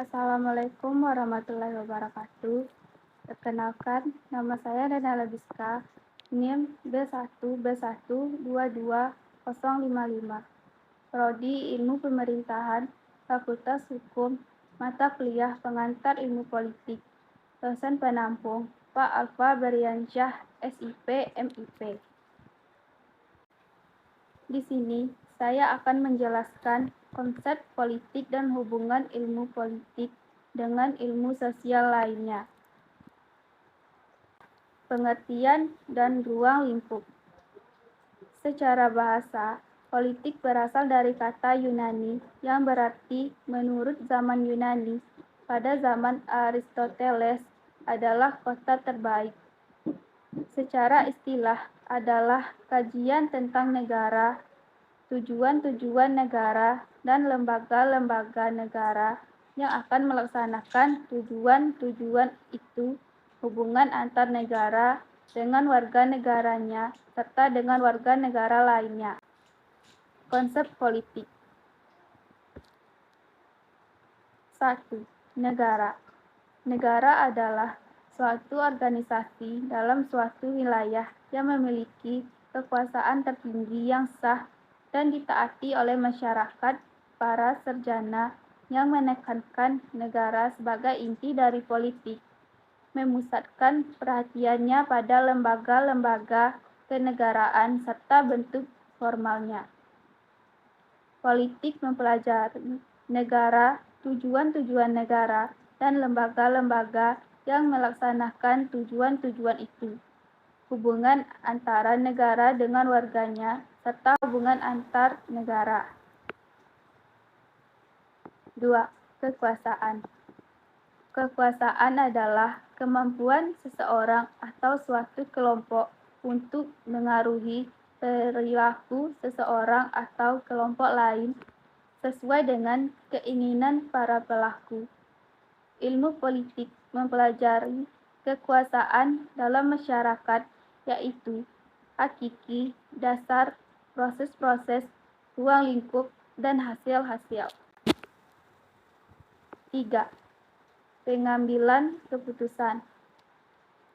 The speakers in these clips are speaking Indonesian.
Assalamualaikum warahmatullahi wabarakatuh. Perkenalkan, nama saya Dana Labiska, NIM B1B1222055, Prodi Ilmu Pemerintahan, Fakultas Hukum, mata kuliah Pengantar Ilmu Politik, dosen penampung Pak Alfa Beryansyah, SIP, MIP. Di sini, saya akan menjelaskan konsep politik dan hubungan ilmu politik dengan ilmu sosial lainnya. Pengertian dan ruang lingkup. Secara bahasa, politik berasal dari kata Yunani yang berarti menurut zaman Yunani pada zaman Aristoteles adalah kota terbaik. Secara istilah adalah kajian tentang negara, tujuan-tujuan negara, dan lembaga-lembaga negara yang akan melaksanakan tujuan-tujuan itu, hubungan antar negara dengan warga negaranya, serta dengan warga negara lainnya. Konsep politik. 1. Negara. Negara adalah suatu organisasi dalam suatu wilayah yang memiliki kekuasaan tertinggi yang sah dan ditaati oleh masyarakat. Para sarjana yang menekankan negara sebagai inti dari politik, memusatkan perhatiannya pada lembaga-lembaga kenegaraan serta bentuk formalnya. Politik mempelajari negara, tujuan-tujuan negara, dan lembaga-lembaga yang melaksanakan tujuan-tujuan itu, hubungan antara negara dengan warganya, serta hubungan antar negara. 2. Kekuasaan. Kekuasaan adalah kemampuan seseorang atau suatu kelompok untuk mengaruhi perilaku seseorang atau kelompok lain sesuai dengan keinginan para pelaku. Ilmu politik mempelajari kekuasaan dalam masyarakat, yaitu hakiki, dasar, proses-proses, ruang lingkup, dan hasil-hasil. 3. Pengambilan keputusan.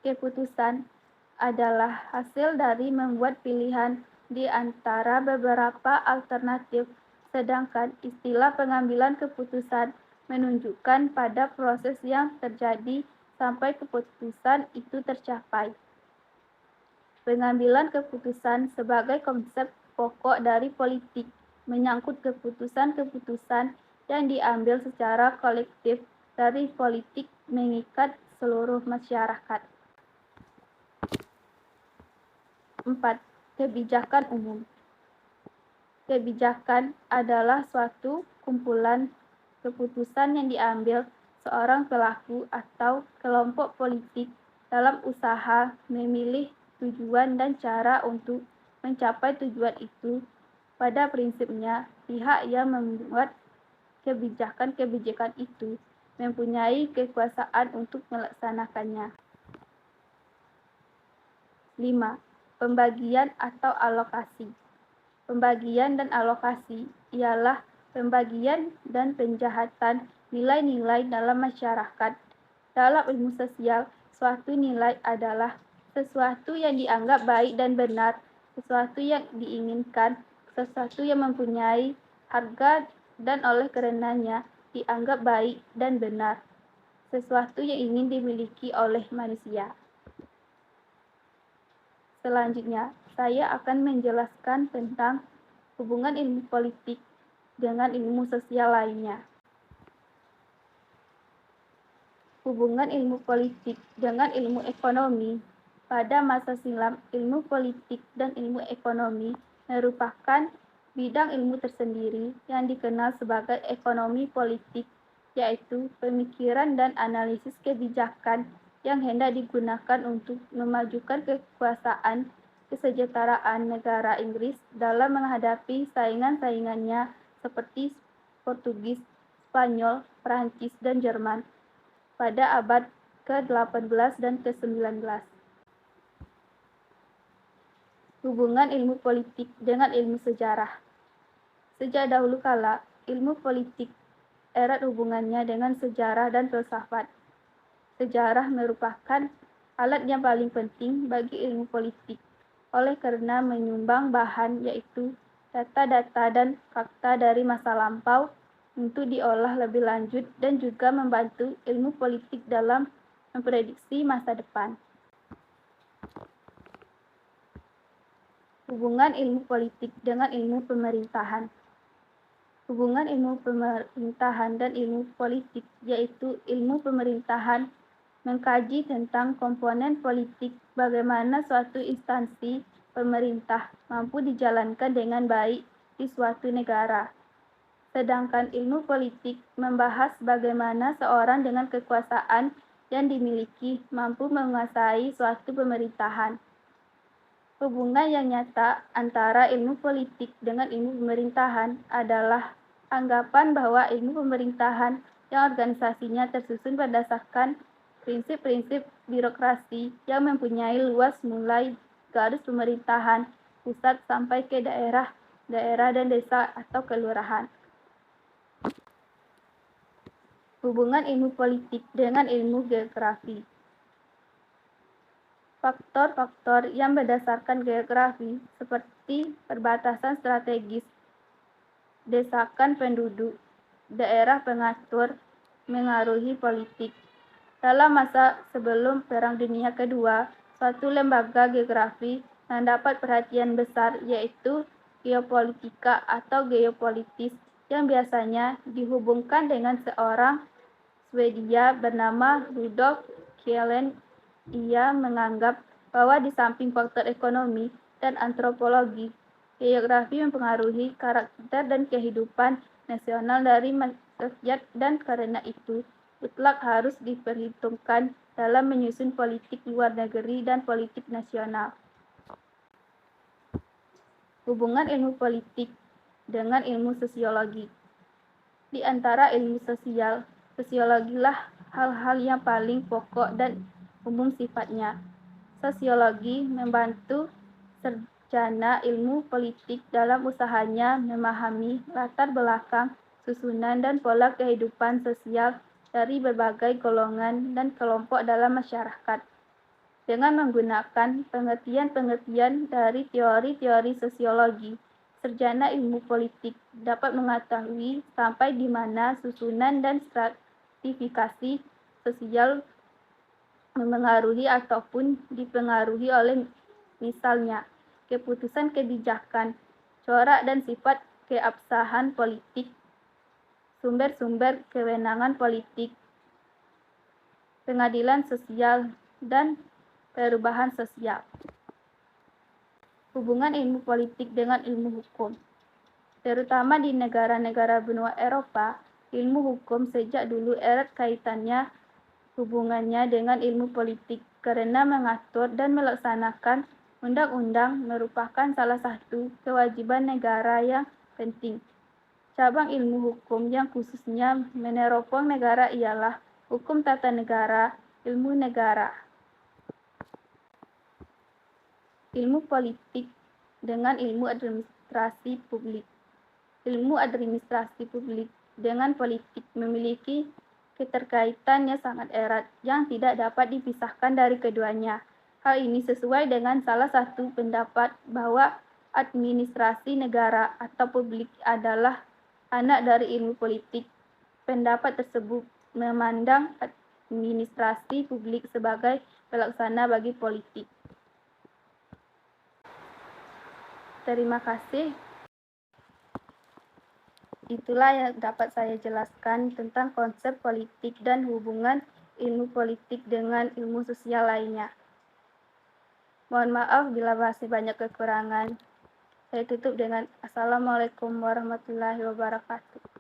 Keputusan adalah hasil dari membuat pilihan di antara beberapa alternatif, sedangkan istilah pengambilan keputusan menunjukkan pada proses yang terjadi sampai keputusan itu tercapai. Pengambilan keputusan sebagai konsep pokok dari politik menyangkut keputusan-keputusan yang diambil secara kolektif dari politik mengikat seluruh masyarakat. 4. Kebijakan umum. Kebijakan adalah suatu kumpulan keputusan yang diambil seorang pelaku atau kelompok politik dalam usaha memilih tujuan dan cara untuk mencapai tujuan itu. Pada prinsipnya, pihak yang membuat kebijakan-kebijakan itu mempunyai kekuasaan untuk melaksanakannya. 5. Pembagian atau alokasi. Pembagian dan alokasi ialah pembagian dan penjahatan nilai-nilai dalam masyarakat. Dalam ilmu sosial, suatu nilai adalah sesuatu yang dianggap baik dan benar, sesuatu yang diinginkan, sesuatu yang mempunyai harga dan oleh karenanya dianggap baik dan benar, sesuatu yang ingin dimiliki oleh manusia. Selanjutnya, saya akan menjelaskan tentang hubungan ilmu politik dengan ilmu sosial lainnya. Hubungan ilmu politik dengan ilmu ekonomi. Pada masa silam, ilmu politik dan ilmu ekonomi merupakan bidang ilmu tersendiri yang dikenal sebagai ekonomi politik, yaitu pemikiran dan analisis kebijakan yang hendak digunakan untuk memajukan kekuasaan kesejahteraan negara Inggris dalam menghadapi saingan-saingannya seperti Portugis, Spanyol, Prancis, dan Jerman pada abad ke-18 dan ke-19. Hubungan ilmu politik dengan ilmu sejarah. Sejak dahulu kala, ilmu politik erat hubungannya dengan sejarah dan filsafat. Sejarah merupakan alat yang paling penting bagi ilmu politik, oleh karena menyumbang bahan yaitu data-data dan fakta dari masa lampau untuk diolah lebih lanjut dan juga membantu ilmu politik dalam memprediksi masa depan. Hubungan ilmu politik dengan ilmu pemerintahan. Hubungan ilmu pemerintahan dan ilmu politik, yaitu ilmu pemerintahan mengkaji tentang komponen politik, bagaimana suatu instansi pemerintah mampu dijalankan dengan baik di suatu negara. Sedangkan ilmu politik membahas bagaimana seorang dengan kekuasaan yang dimiliki mampu menguasai suatu pemerintahan. Hubungan yang nyata antara ilmu politik dengan ilmu pemerintahan adalah anggapan bahwa ilmu pemerintahan yang organisasinya tersusun berdasarkan prinsip-prinsip birokrasi yang mempunyai luas mulai garis pemerintahan pusat sampai ke daerah dan desa atau kelurahan. Hubungan ilmu politik dengan ilmu geografi. Faktor-faktor yang berdasarkan geografi seperti perbatasan strategis, desakan penduduk, daerah pengatur mengaruhi politik. Dalam masa sebelum Perang Dunia Kedua, suatu lembaga geografi mendapat perhatian besar yaitu geopolitika atau geopolitis yang biasanya dihubungkan dengan seorang Swedia bernama Rudolf Kjellén. Ia menganggap bahwa di samping faktor ekonomi dan antropologi, geografi mempengaruhi karakter dan kehidupan nasional dari rakyat dan karena itu mutlak harus diperhitungkan dalam menyusun politik luar negeri dan politik nasional. Hubungan ilmu politik dengan ilmu sosiologi. Di antara ilmu sosial, sosiologilah hal-hal yang paling pokok dan umum sifatnya. Sosiologi membantu sarjana ilmu politik dalam usahanya memahami latar belakang, susunan, dan pola kehidupan sosial dari berbagai golongan dan kelompok dalam masyarakat. Dengan menggunakan pengertian-pengertian dari teori-teori sosiologi, sarjana ilmu politik dapat mengetahui sampai di mana susunan dan stratifikasi sosial memengaruhi ataupun dipengaruhi oleh misalnya keputusan kebijakan, corak dan sifat keabsahan politik, sumber-sumber kewenangan politik, pengadilan sosial, dan perubahan sosial. Hubungan ilmu politik dengan ilmu hukum. Terutama di negara-negara benua Eropa, ilmu hukum sejak dulu erat kaitannya hubungannya dengan ilmu politik karena mengatur dan melaksanakan undang-undang merupakan salah satu kewajiban negara yang penting. Cabang ilmu hukum yang khususnya meneropong negara ialah hukum tata negara, ilmu negara. Ilmu politik dengan ilmu administrasi publik. Ilmu administrasi publik dengan politik memiliki keterkaitan yang sangat erat yang tidak dapat dipisahkan dari keduanya. Hal ini sesuai dengan salah satu pendapat bahwa administrasi negara atau publik adalah anak dari ilmu politik. Pendapat tersebut memandang administrasi publik sebagai pelaksana bagi politik. Terima kasih. Itulah yang dapat saya jelaskan tentang konsep politik dan hubungan ilmu politik dengan ilmu sosial lainnya. Mohon maaf bila masih banyak kekurangan. Saya tutup dengan Assalamualaikum warahmatullahi wabarakatuh.